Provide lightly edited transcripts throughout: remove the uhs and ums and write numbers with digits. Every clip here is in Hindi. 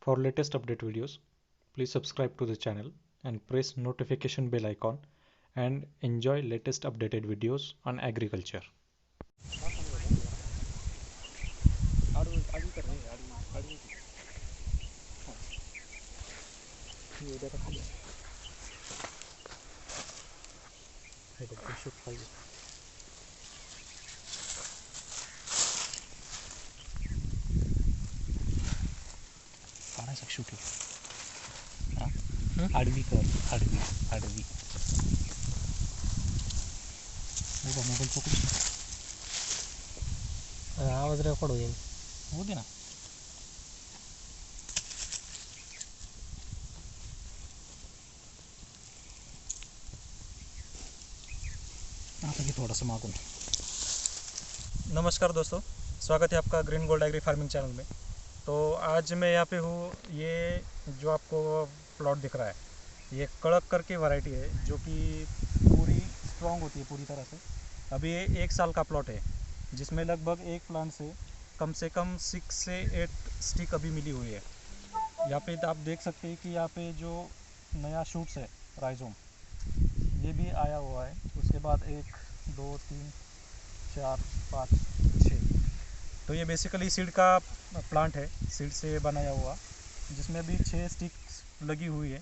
For latest update videos, please subscribe to the channel and press notification bell icon and enjoy latest updated videos on agriculture. आडवी कर आडवी आडवी मोबाईल पकडू आवाज रेकॉर्ड होईल होऊ दे ना आता की थोडंसं मागून। नमस्कार दोस्तों, स्वागत है आपका Green Gold Agri Farming channel में। तो आज मैं यहाँ पे हूँ, ये जो आपको प्लॉट दिख रहा है ये कड़क करके वैरायटी है जो कि पूरी स्ट्रॉन्ग होती है पूरी तरह से। अभी ये 1 साल का प्लॉट है जिसमें लगभग एक प्लांट से कम 6 से 8 स्टिक अभी मिली हुई है। यहाँ पे आप देख सकते हैं कि यहाँ पे जो नया शूट्स है राइजोम ये भी आया हुआ है। उसके बाद 1 2 3 4 5 6, तो ये बेसिकली सीड का प्लांट है, सीड से बनाया हुआ, जिसमें भी 6 स्टिक्स लगी हुई है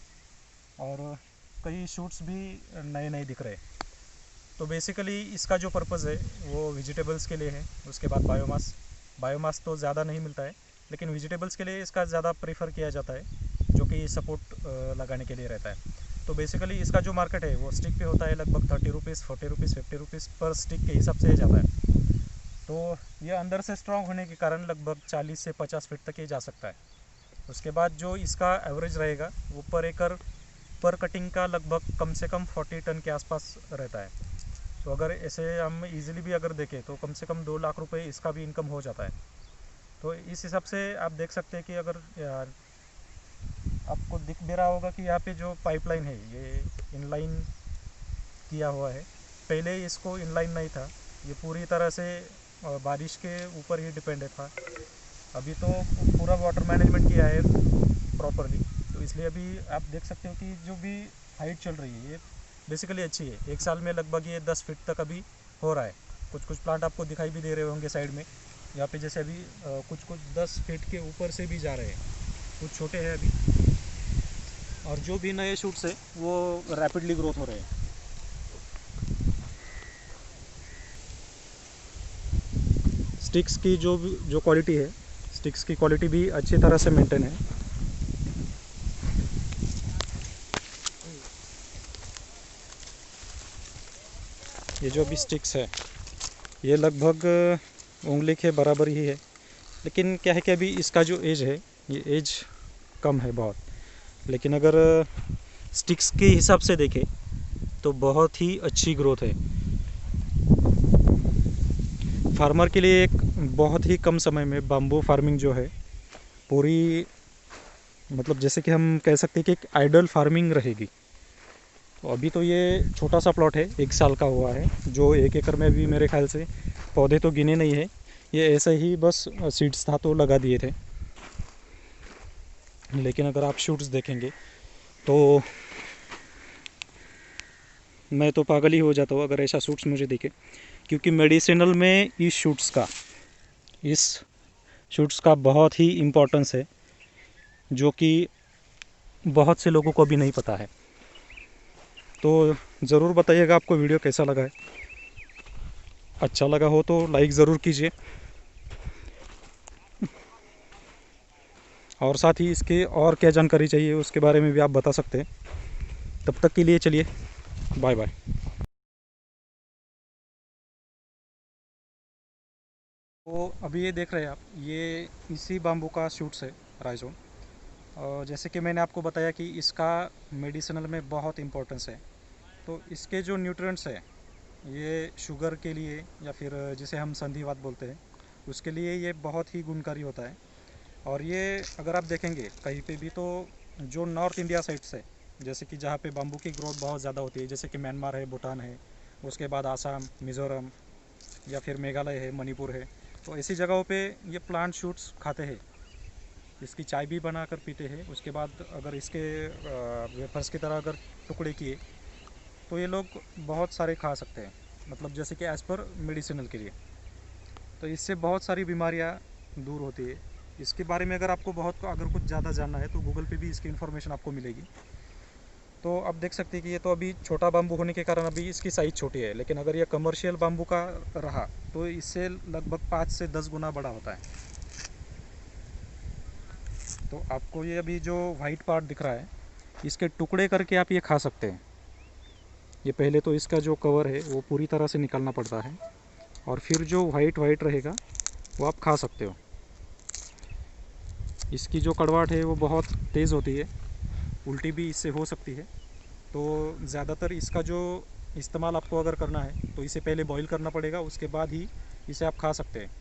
और कई शूट्स भी नए नए दिख रहे हैं। तो बेसिकली इसका जो पर्पज़ है वो वेजिटेबल्स के लिए है। उसके बाद बायोमास तो ज़्यादा नहीं मिलता है, लेकिन वेजिटेबल्स के लिए इसका ज़्यादा प्रेफर किया जाता है, जो कि सपोर्ट लगाने के लिए रहता है। तो बेसिकली इसका जो मार्केट है वो स्टिक पे होता है लगभग 30 रुपीज़ 40 रुपीज़ 50 रुपीज़ पर स्टिक के हिसाब से जाता है। तो ये अंदर से स्ट्रॉन्ग होने के कारण लगभग 40 से 50 फीट तक ये जा सकता है। उसके बाद जो इसका एवरेज रहेगा वो पर एकड़ पर कटिंग का लगभग कम से कम 40 टन के आसपास रहता है। तो अगर ऐसे हम इजीली भी अगर देखें तो कम से कम 2 लाख रुपए इसका भी इनकम हो जाता है। तो इस हिसाब से आप देख सकते हैं कि अगर यार आपको दिख भी रहा होगा कि यहाँ पे जो पाइपलाइन है ये इनलाइन किया हुआ है। पहले इसको इनलाइन नहीं था, ये पूरी तरह से बारिश के ऊपर ही डिपेंडेंट था। अभी तो पूरा वाटर मैनेजमेंट किया है प्रॉपरली, तो इसलिए अभी आप देख सकते हो कि जो भी हाइट चल रही है ये बेसिकली अच्छी है। 1 साल में लगभग ये 10 फीट तक अभी हो रहा है। कुछ प्लांट आपको दिखाई भी दे रहे होंगे साइड में, यहाँ पे जैसे अभी कुछ 10 फीट के ऊपर से भी जा रहे हैं, कुछ छोटे हैं अभी, और जो भी नए शूट्स है वो रैपिडली ग्रोथ हो रहे हैं। स्टिक्स की जो क्वालिटी है, स्टिक्स की क्वालिटी भी अच्छी तरह से मेंटेन है। ये जो भी स्टिक्स है ये लगभग उंगली के बराबर ही है, लेकिन क्या है कि अभी इसका जो एज है ये एज कम है बहुत, लेकिन अगर स्टिक्स के हिसाब से देखें तो बहुत ही अच्छी ग्रोथ है। फार्मर के लिए एक बहुत ही कम समय में बाम्बू फार्मिंग जो है पूरी, मतलब जैसे कि हम कह सकते हैं कि एक आइडल फार्मिंग रहेगी। तो अभी तो ये छोटा सा प्लॉट है, 1 साल का हुआ है, जो 1 एकड़ में भी मेरे ख्याल से पौधे तो गिने नहीं है, ये ऐसे ही बस सीड्स था तो लगा दिए थे। लेकिन अगर आप शूट्स देखेंगे तो मैं तो पागल ही हो जाता हूँ अगर ऐसा शूट्स मुझे दिखे, क्योंकि मेडिसिनल में इस शूट्स का बहुत ही इम्पोर्टेंस है, जो कि बहुत से लोगों को भी नहीं पता है। तो ज़रूर बताइएगा आपको वीडियो कैसा लगा है। अच्छा लगा हो तो लाइक ज़रूर कीजिए, और साथ ही इसके और क्या जानकारी चाहिए उसके बारे में भी आप बता सकते हैं। तब तक के लिए चलिए, बाय बाय। तो अभी ये देख रहे हैं आप, ये इसी बाम्बू का शूट्स है राइजोम। और जैसे कि मैंने आपको बताया कि इसका मेडिसिनल में बहुत इम्पोर्टेंस है। तो इसके जो न्यूट्रिएंट्स है ये शुगर के लिए, या फिर जिसे हम संधिवात बोलते हैं, उसके लिए ये बहुत ही गुणकारी होता है। और ये अगर आप देखेंगे कहीं पे भी तो जो नॉर्थ इंडिया साइड्स है, जैसे कि जहाँ पे बाम्बू की ग्रोथ बहुत ज़्यादा होती है, जैसे कि म्यांमार है, भूटान है, उसके बाद आसाम, मिज़ोरम, या फिर मेघालय है, मणिपुर है, तो ऐसी जगहों पे ये प्लांट शूट्स खाते हैं। इसकी चाय भी बना कर पीते हैं। उसके बाद अगर इसके वेफर्स की तरह अगर टुकड़े किए तो ये लोग बहुत सारे खा सकते हैं, मतलब जैसे कि एज़ पर मेडिसिनल के लिए। तो इससे बहुत सारी बीमारियां दूर होती है। इसके बारे में अगर आपको अगर कुछ ज़्यादा जानना है तो गूगल पे भी इसकी इन्फॉर्मेशन आपको मिलेगी। तो आप देख सकते हैं कि ये तो अभी छोटा बाम्बू होने के कारण अभी इसकी साइज़ छोटी है, लेकिन अगर ये कमर्शियल बाम्बू का रहा तो इससे लगभग 5 से 10 गुना बड़ा होता है। तो आपको ये अभी जो वाइट पार्ट दिख रहा है, इसके टुकड़े करके आप ये खा सकते हैं। ये पहले तो इसका जो कवर है वो पूरी तरह से निकालना पड़ता है, और फिर जो वाइट रहेगा वो आप खा सकते हो। इसकी जो कड़वाहट है वो बहुत तेज़ होती है, उल्टी भी इससे हो सकती है। तो ज़्यादातर इसका जो इस्तेमाल आपको अगर करना है तो इसे पहले बॉईल करना पड़ेगा, उसके बाद ही इसे आप खा सकते हैं।